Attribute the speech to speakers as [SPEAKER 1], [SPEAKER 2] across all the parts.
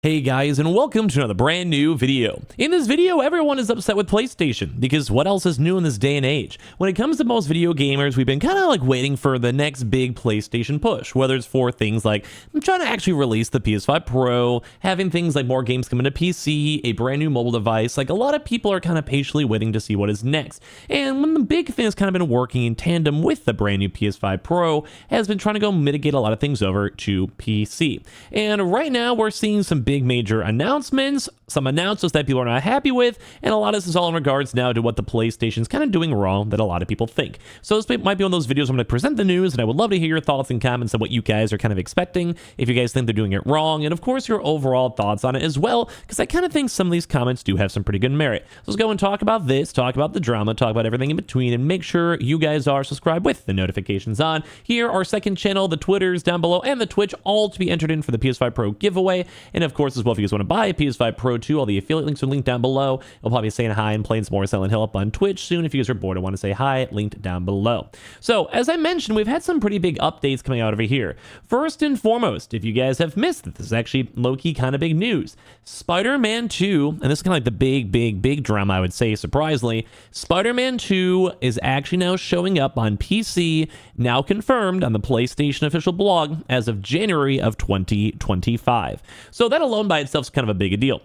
[SPEAKER 1] Hey guys, and welcome to another brand new video. In this video, everyone is upset with PlayStation, because what else is new in this day and age? When it comes to most video gamers, we've been kind of like waiting for the next big PlayStation push, whether it's for things like trying to actually release the PS5 Pro, having things like more games coming to PC, a brand new mobile device. Like a lot of people are kind of patiently waiting to see what is next. And one of the big things kind of been working in tandem with the brand new PS5 Pro has been trying to go mitigate a lot of things over to PC. And right now we're seeing some big major announcements, some announcements that people are not happy with, and a lot of this is all in regards now to what the PlayStation's kind of doing wrong that a lot of people think. So this might be one of those videos where I'm going to present the news, and I would love to hear your thoughts and comments on what you guys are kind of expecting, if you guys think they're doing it wrong, and of course your overall thoughts on it as well, because I kind of think some of these comments do have some pretty good merit. So let's go and talk about this, talk about the drama, talk about everything in between, and make sure you guys are subscribed with the notifications on. Here, our second channel, the Twitters down below, and the Twitch, all to be entered in for the PS5 Pro giveaway, and of course as well, if you guys want to buy a PS5 Pro 2, all the affiliate links are linked down below. I'll probably be saying hi and playing some more Silent Hill up on Twitch soon. If you guys are bored and want to say hi, linked down below. So, as I mentioned, we've had some pretty big updates coming out over here. First and foremost, if you guys have missed it, this is actually low-key kind of big news. SpiderMan 2, and this is kind of like the big drama, I would say, surprisingly. SpiderMan 2 is actually now showing up on PC, now confirmed on the PlayStation official blog as of January of 2025. So that alone by itself is kind of a big deal.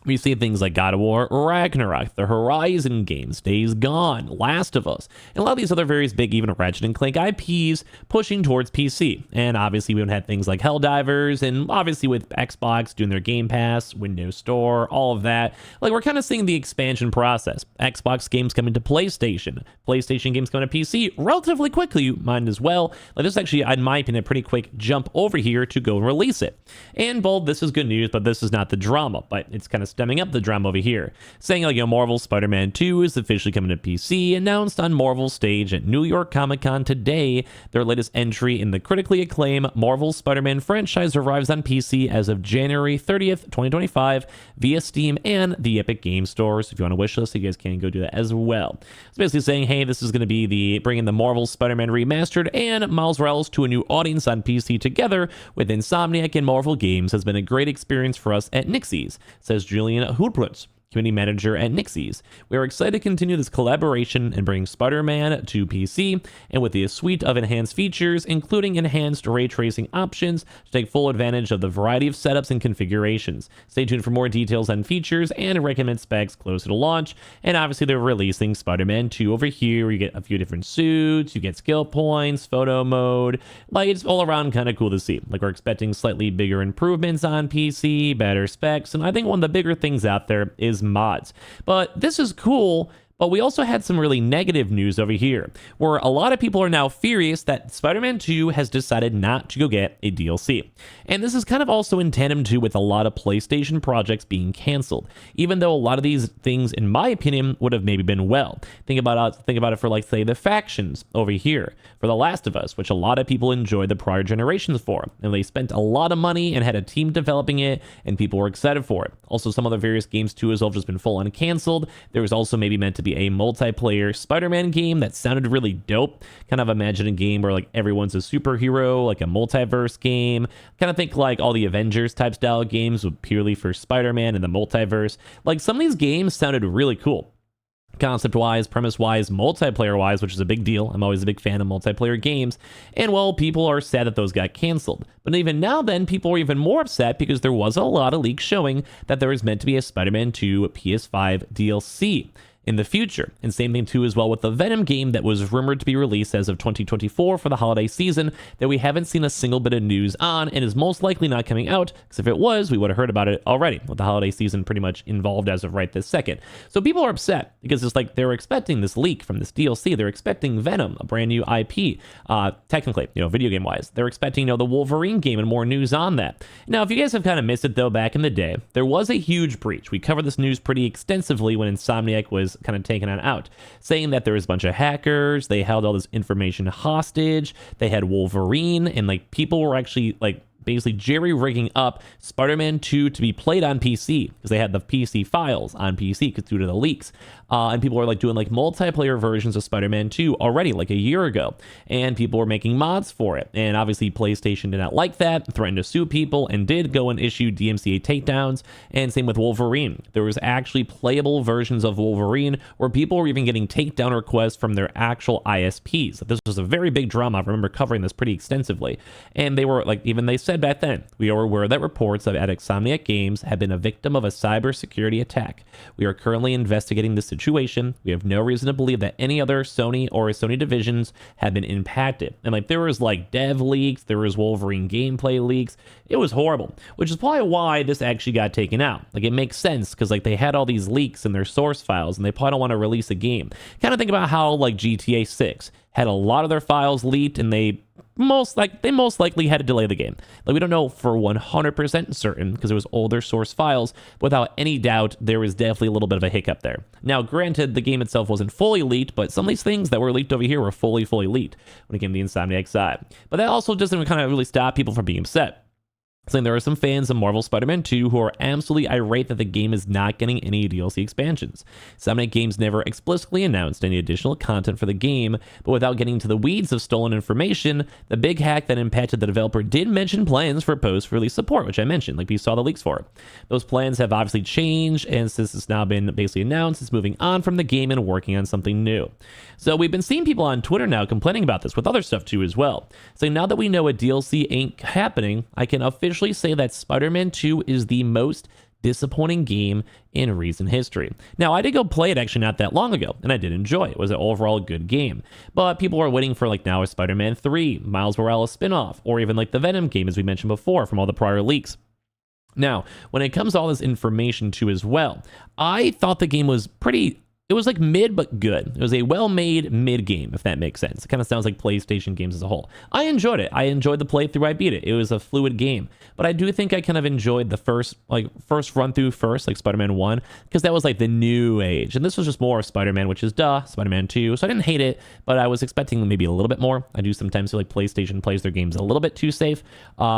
[SPEAKER 1] We see things like God of War, Ragnarok, the Horizon games, Days Gone, Last of Us, and a lot of these other various big, even Ratchet and Clank IPs pushing towards PC. And obviously, we had things like Helldivers, and obviously with Xbox doing their Game Pass, Windows Store, all of that. Like, we're kind of seeing the expansion process. Xbox games coming to PlayStation, PlayStation games coming to PC relatively quickly, you mind as well. Like, this is actually, in my opinion, a pretty quick jump over here to go and release it. And bold, this is good news, but this is not the drama, but it's kind of stemming up the drama over here, saying like, Marvel's Spider-Man 2 is officially coming to PC, announced on Marvel's stage at New York Comic-Con today. Their latest entry in the critically acclaimed Marvel Spider-Man franchise arrives on PC as of January 30th, 2025 via Steam and the Epic Game Store. So if you want to wish list, you guys can go do that as well. It's basically saying, hey, this is going to be bringing the Marvel Spider-Man Remastered and Miles Morales to a new audience on PC together with Insomniac and Marvel Games has been a great experience for us at Nixie's, says Julian Hoodprints, community manager at Nixie's. We are excited to continue this collaboration and bring Spider-Man to PC, and with a suite of enhanced features, including enhanced ray tracing options to take full advantage of the variety of setups and configurations. Stay tuned for more details on features and recommend specs closer to launch. And obviously they're releasing Spider-Man 2 over here, where you get a few different suits, you get skill points, photo mode. Like, it's all around kind of cool to see. Like, we're expecting slightly bigger improvements on PC, better specs, and I think one of the bigger things out there is mods. But this is cool. But we also had some really negative news over here, where a lot of people are now furious that Spider-Man 2 has decided not to go get a DLC. And this is kind of also in tandem too with a lot of PlayStation projects being canceled, even though a lot of these things, in my opinion, would have maybe been well. Think about it for, like, say, the factions over here for The Last of Us, which a lot of people enjoyed the prior generations for, and they spent a lot of money and had a team developing it, and people were excited for it. Also, some other various games too as well have just been full on canceled. There was also maybe meant to be a multiplayer Spider-Man game that sounded really dope. Kind of imagine a game where like everyone's a superhero, like a multiverse game. Kind of think like all the Avengers type style games with purely for Spider-Man and the multiverse. Like, some of these games sounded really cool. Concept-wise, premise-wise, multiplayer-wise, which is a big deal. I'm always a big fan of multiplayer games. And, well, people are sad that those got canceled. But even now then, people are even more upset because there was a lot of leaks showing that there was meant to be a Spider-Man 2 PS5 DLC in the future. And same thing too as well with the Venom game that was rumored to be released as of 2024 for the holiday season that we haven't seen a single bit of news on and is most likely not coming out, because if it was, we would have heard about it already, with the holiday season pretty much involved as of right this second. So people are upset because it's like they were expecting this leak from this DLC. They're expecting Venom, a brand new IP, technically, video game wise. They're expecting, the Wolverine game and more news on that. Now, if you guys have kind of missed it though, back in the day, there was a huge breach. We covered this news pretty extensively when Insomniac was kind of taken on out, saying that there was a bunch of hackers, they held all this information hostage, they had Wolverine, and like people were actually like basically jerry-rigging up Spider-Man 2 to be played on PC because they had the PC files on PC due to the leaks. And people were like doing like multiplayer versions of Spider-Man 2 already like a year ago, and people were making mods for it. And obviously PlayStation did not like that, threatened to sue people, and did go and issue DMCA takedowns. And same with Wolverine. There was actually playable versions of Wolverine where people were even getting takedown requests from their actual ISPs. This was a very big drama. I remember covering this pretty extensively. And they were like, even they said back then, we are aware that reports of at Insomniac Games have been a victim of a cybersecurity attack. We are currently investigating this situation. We have no reason to believe that any other Sony or Sony divisions have been impacted. And like there was like dev leaks, there was Wolverine gameplay leaks. It was horrible, which is probably why this actually got taken out. Like it makes sense because like they had all these leaks in their source files and they probably don't want to release a game. Kind of think about how like GTA 6 had a lot of their files leaked and they most likely had to delay the game. Like we don't know for 100% certain because it was older source files. Without any doubt, there was definitely a little bit of a hiccup there. Now, granted, the game itself wasn't fully leaked, but some of these things that were leaked over here were fully leaked when it came to the Insomniac side. But that also doesn't kind of really stop people from being upset. Saying there are some fans of Marvel Spider-Man 2 who are absolutely irate that the game is not getting any DLC expansions. Insomniac Games never explicitly announced any additional content for the game, but without getting into the weeds of stolen information, the big hack that impacted the developer did mention plans for post-release support, which I mentioned, like we saw the leaks for. Those plans have obviously changed, and since it's now been basically announced, it's moving on from the game and working on something new. So we've been seeing people on Twitter now complaining about this with other stuff too as well. Saying now that we know a DLC ain't happening, I can officially say that Spider-Man 2 is the most disappointing game in recent history. Now, I did go play it actually not that long ago, and I did enjoy it. It was an overall good game. But people are waiting for like now a Spider-Man 3, Miles Morales spinoff, or even like the Venom game as we mentioned before from all the prior leaks. Now, when it comes to all this information too as well, I thought the game was it was like mid but good. It was a well-made mid game, if that makes sense. It kind of sounds like PlayStation games as a whole. I enjoyed it. I enjoyed the playthrough. I beat it. It was a fluid game. But I do think I kind of enjoyed the first run through like Spider-Man 1, because that was like the new age. And this was just more of Spider-Man, which is Spider-Man 2. So I didn't hate it, but I was expecting maybe a little bit more. I do sometimes feel like PlayStation plays their games a little bit too safe,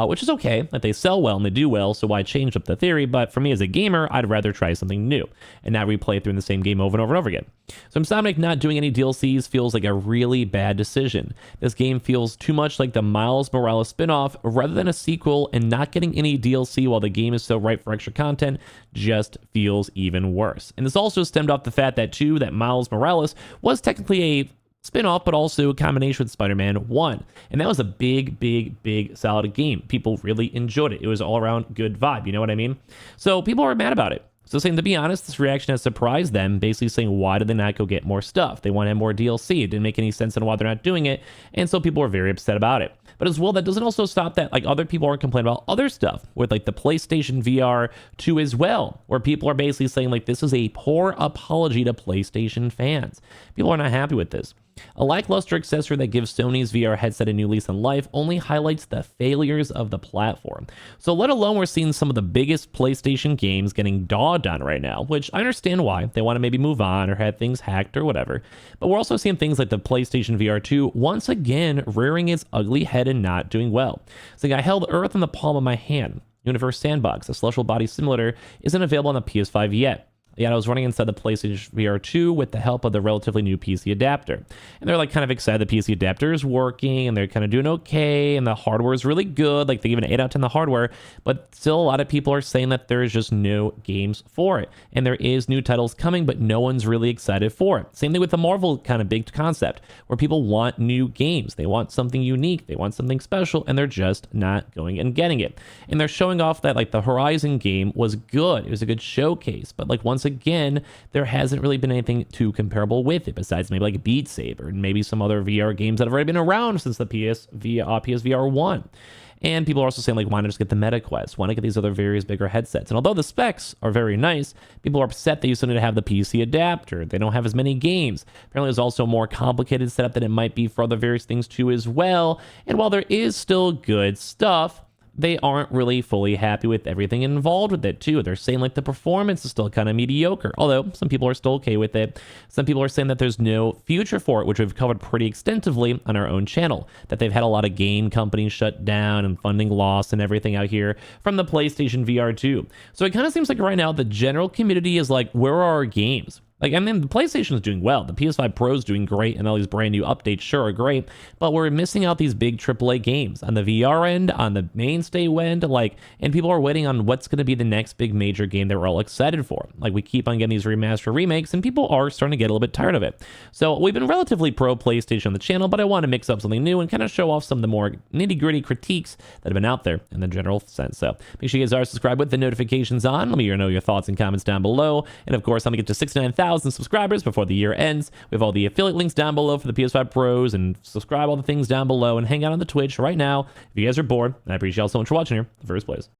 [SPEAKER 1] which is okay. Like they sell well and they do well, so why change up the theory? But for me as a gamer, I'd rather try something new and not replay through the same game over and over again. So Insomniac not doing any DLCs feels like a really bad decision. This game feels too much like the Miles Morales spinoff rather than a sequel, and not getting any DLC while the game is so ripe for extra content just feels even worse. And this also stemmed off the fact that Miles Morales was technically a spin-off, but also a combination with Spider-Man 1. And that was a big solid game. People really enjoyed it. It was all around good vibe, you know what I mean? So people are mad about it. So saying, to be honest, this reaction has surprised them, basically saying, why did they not go get more stuff? They want to have more DLC. It didn't make any sense on why they're not doing it. And so people are very upset about it. But as well, that doesn't also stop that like other people are complaining about other stuff with like the PlayStation VR 2 as well, where people are basically saying like this is a poor apology to PlayStation fans. People are not happy with this. A lackluster accessory that gives Sony's VR headset a new lease on life only highlights the failures of the platform. So let alone we're seeing some of the biggest PlayStation games getting dogged on right now, which I understand why. They want to maybe move on or had things hacked or whatever. But we're also seeing things like the PlayStation VR 2 once again rearing its ugly head and not doing well. So I held Earth in the palm of my hand. Universe Sandbox, a celestial body simulator, isn't available on the PS5 yet. Yet I was running inside the PlayStation VR 2 with the help of the relatively new PC adapter. And they're like kind of excited the PC adapter is working and they're kind of doing okay and the hardware is really good. Like they give an 8 out of 10 the hardware, but still a lot of people are saying that there's just no games for it. And there is new titles coming, but no one's really excited for it. Same thing with the Marvel kind of big concept where people want new games. They want something unique. They want something special and they're just not going and getting it. And they're showing off that like the Horizon game was good. It was a good showcase, but like once again, there hasn't really been anything too comparable with it besides maybe like Beat Saber and maybe some other VR games that have already been around since the PSVR 1. And people are also saying, like, why not just get the MetaQuest? Why not get these other various bigger headsets? And although the specs are very nice, people are upset that you still need to have the PC adapter. They don't have as many games. Apparently, there's also a more complicated setup than it might be for other various things too as well. And while there is still good stuff, they aren't really fully happy with everything involved with it too. They're saying like the performance is still kind of mediocre, although some people are still okay with it. Some people are saying that there's no future for it, which we've covered pretty extensively on our own channel, that they've had a lot of game companies shut down and funding loss and everything out here from the PlayStation VR 2. So it kind of seems like right now the general community is like, where are our games? Like, I mean, the PlayStation is doing well. The PS5 Pro is doing great, and all these brand new updates sure are great, but we're missing out these big AAA games on the VR end, on the mainstay end, like, and people are waiting on what's going to be the next big major game that we're all excited for. Like, we keep on getting these remaster remakes, and people are starting to get a little bit tired of it. So we've been relatively pro PlayStation on the channel, but I want to mix up something new and kind of show off some of the more nitty-gritty critiques that have been out there in the general sense. So make sure you guys are subscribed with the notifications on. Let me know your thoughts and comments down below. And of course, I'm going to get to 69,000 subscribers before the year ends. We have all the affiliate links down below for the PS5 Pros, and subscribe all the things down below and hang out on the Twitch right now if you guys are bored. And I appreciate y'all so much for watching here in the first place.